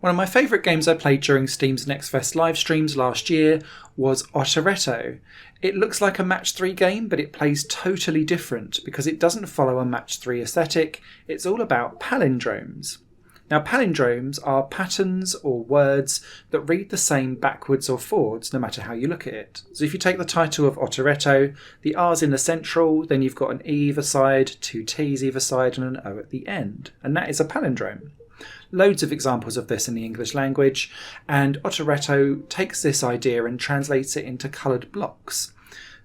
One of my favourite games I played during Steam's Next Fest live streams last year was Otteretto. It looks like a match 3 game, but it plays totally different because it doesn't follow a match 3 aesthetic. It's all about palindromes. Now, palindromes are patterns or words that read the same backwards or forwards no matter how you look at it. So if you take the title of Otteretto, the R's in the central, then you've got an E either side, 2 T's either side and an O at the end. And that is a palindrome. Loads of examples of this in the English language, and Otteretto takes this idea and translates it into coloured blocks.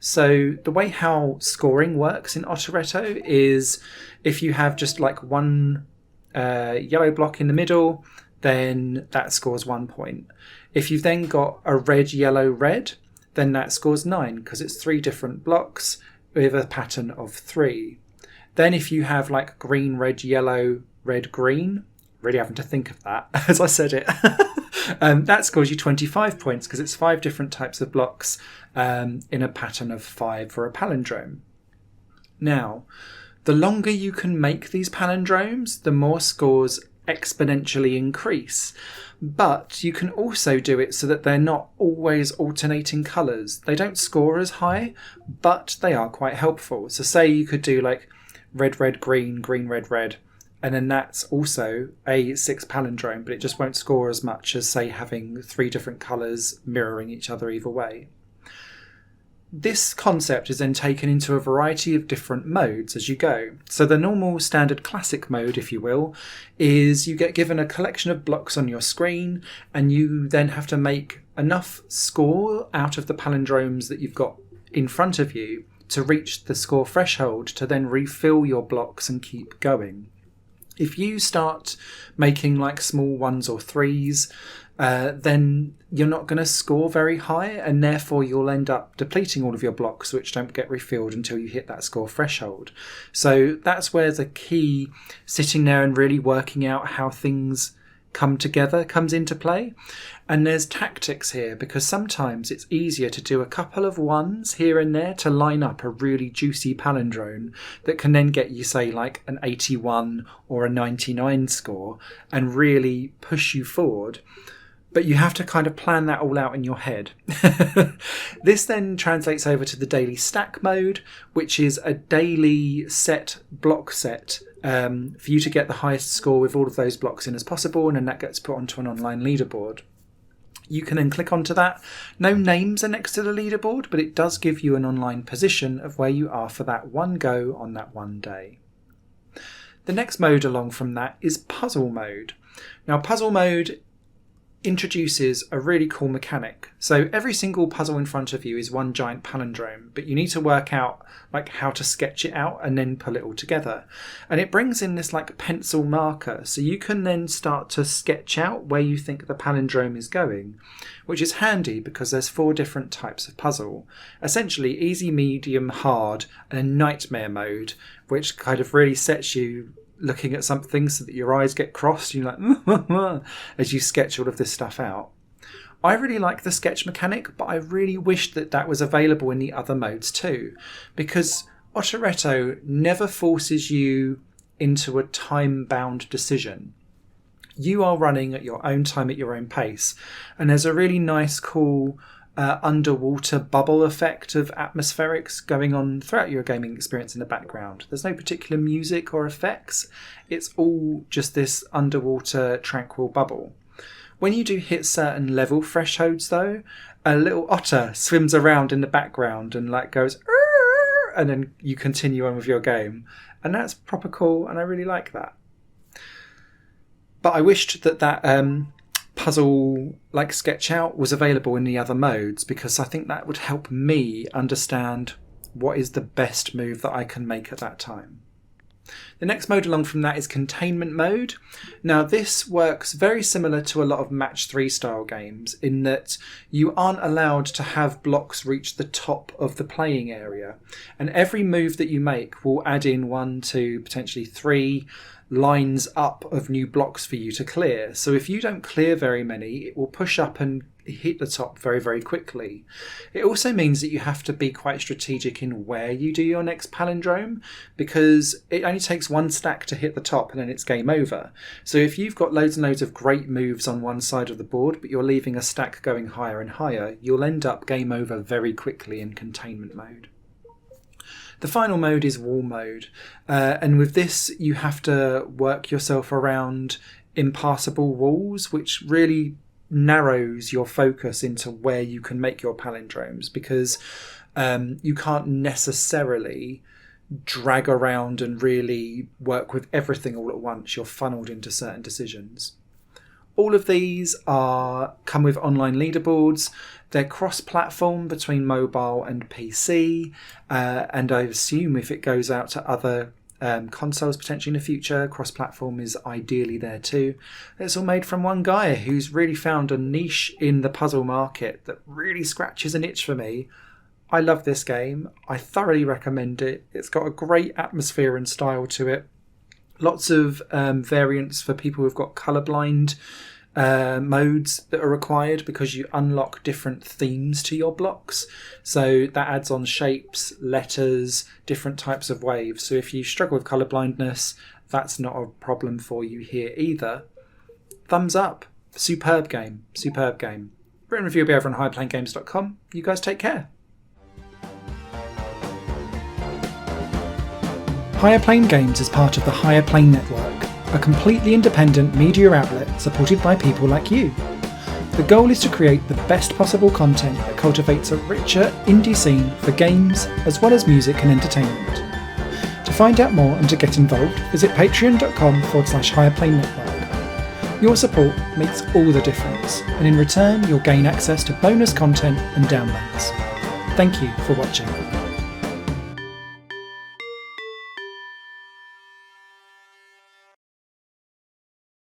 So the way how scoring works in Otteretto is if you have just like one yellow block in the middle, then that scores 1 point. If you've then got a red, yellow, red, then that scores 9 because it's 3 different blocks with a pattern of 3. Then if you have like green, red, yellow, red, green, really having to think of that as I said it, that scores you 25 points because it's 5 different types of blocks in a pattern of 5 for a palindrome. Now, the longer you can make these palindromes, the more scores exponentially increase. But you can also do it so that they're not always alternating colours. They don't score as high, but they are quite helpful. So say you could do like red, red, green, green, red, red, and then that's also a 6 palindrome, but it just won't score as much as, say, having 3 different colours mirroring each other either way. This concept is then taken into a variety of different modes as you go. So the normal standard classic mode, if you will, is you get given a collection of blocks on your screen and you then have to make enough score out of the palindromes that you've got in front of you to reach the score threshold to then refill your blocks and keep going. If you start making like small 1s or 3s, then you're not going to score very high and therefore you'll end up depleting all of your blocks which don't get refilled until you hit that score threshold. So that's where the key sitting there and really working out how things come together comes into play. And there's tactics here because sometimes it's easier to do a couple of 1s here and there to line up a really juicy palindrome that can then get you, say, like an 81 or a 99 score and really push you forward. But you have to kind of plan that all out in your head. This then translates over to the daily stack mode, which is a daily set block set for you to get the highest score with all of those blocks in as possible, and then that gets put onto an online leaderboard. You can then click onto that. No names are next to the leaderboard, but it does give you an online position of where you are for that one go on that one day. The next mode along from that is puzzle mode. Now, puzzle mode introduces a really cool mechanic. So every single puzzle in front of you is one giant palindrome, but you need to work out like how to sketch it out and then pull it all together. And it brings in this like pencil marker, so you can then start to sketch out where you think the palindrome is going, which is handy because there's 4 different types of puzzle. Essentially easy, medium, hard, and a nightmare mode, which kind of really sets you looking at something so that your eyes get crossed and you're like as you sketch all of this stuff out. I really like the sketch mechanic, but I really wish that that was available in the other modes too, because Otteretto never forces you into a time-bound decision. You are running at your own time at your own pace, and there's a really nice cool underwater bubble effect of atmospherics going on throughout your gaming experience in the background. There's no particular music or effects. It's all just this underwater tranquil bubble. When you do hit certain level thresholds though, a little otter swims around in the background and like goes "Arr!" and then you continue on with your game. And that's proper cool and I really like that. But I wished that puzzle like sketch out was available in the other modes, because I think that would help me understand what is the best move that I can make at that time. The next mode along from that is Containment mode. Now this works very similar to a lot of match 3 style games in that you aren't allowed to have blocks reach the top of the playing area, and every move that you make will add in 1, 2, potentially 3 lines up of new blocks for you to clear. So if you don't clear very many, it will push up and hit the top very, very quickly. It also means that you have to be quite strategic in where you do your next palindrome, because it only takes one stack to hit the top and then it's game over. So if you've got loads and loads of great moves on one side of the board, but you're leaving a stack going higher and higher, you'll end up game over very quickly in containment mode. The final mode is wall mode, and with this you have to work yourself around impassable walls, which really narrows your focus into where you can make your palindromes, because you can't necessarily drag around and really work with everything all at once. You're funneled into certain decisions. All of these come with online leaderboards. They're cross-platform between mobile and PC, and I assume if it goes out to other consoles potentially in the future, cross-platform is ideally there too. It's all made from one guy who's really found a niche in the puzzle market that really scratches an itch for me. I love this game. I thoroughly recommend it. It's got a great atmosphere and style to it. Lots of variants for people who've got colourblind modes that are required, because you unlock different themes to your blocks. So that adds on shapes, letters, different types of waves. So if you struggle with colourblindness, that's not a problem for you here either. Thumbs up. Superb game. Superb game. Written review will be over on higherplanegames.com. You guys take care. Higher Plane Games is part of the Higher Plane Network, a completely independent media outlet supported by people like you. The goal is to create the best possible content that cultivates a richer indie scene for games as well as music and entertainment. To find out more and to get involved, visit patreon.com/Higher Plane Network. Your support makes all the difference, and in return you'll gain access to bonus content and downloads. Thank you for watching.